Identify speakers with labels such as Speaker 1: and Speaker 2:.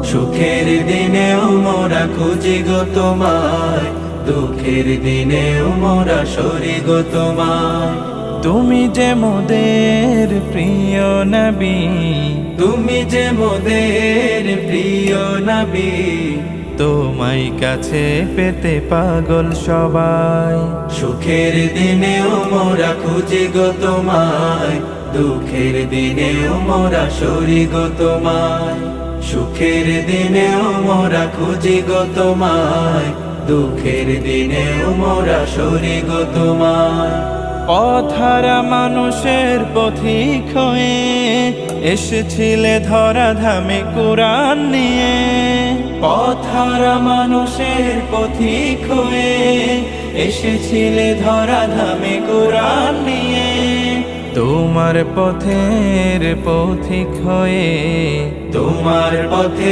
Speaker 1: সুখের দিনেও মোরা খুঁজি গো তোমায়, দুঃখের দিনেও মোরা সরি গো তোমায়।
Speaker 2: তুমি যে মোদের প্রিয় নবী,
Speaker 1: তুমি যে মোদের প্রিয় নবী,
Speaker 2: তোমায় কাছে পেতে পাগল সবাই।
Speaker 1: সুখের দিনেও মোরা খুঁজি গো তোমায়, দুঃখের দিনেও মোরা সরি গো তোমায়। সুখের দিনেও মোরা খুঁজি গো তোমায়, দুঃখের দিনেও মোরা সরি গো তোমায়।
Speaker 2: পথহারা মানুষের পথিক হয়ে এসেছিলে ধরা ধামে কোরআন নিয়ে।
Speaker 1: পথহারা মানুষের পথিক হয়ে এসেছিলে ধরা ধামে কোরআন নিয়ে।
Speaker 2: তোমার পথের পথিক হয়ে
Speaker 1: তোমার পথে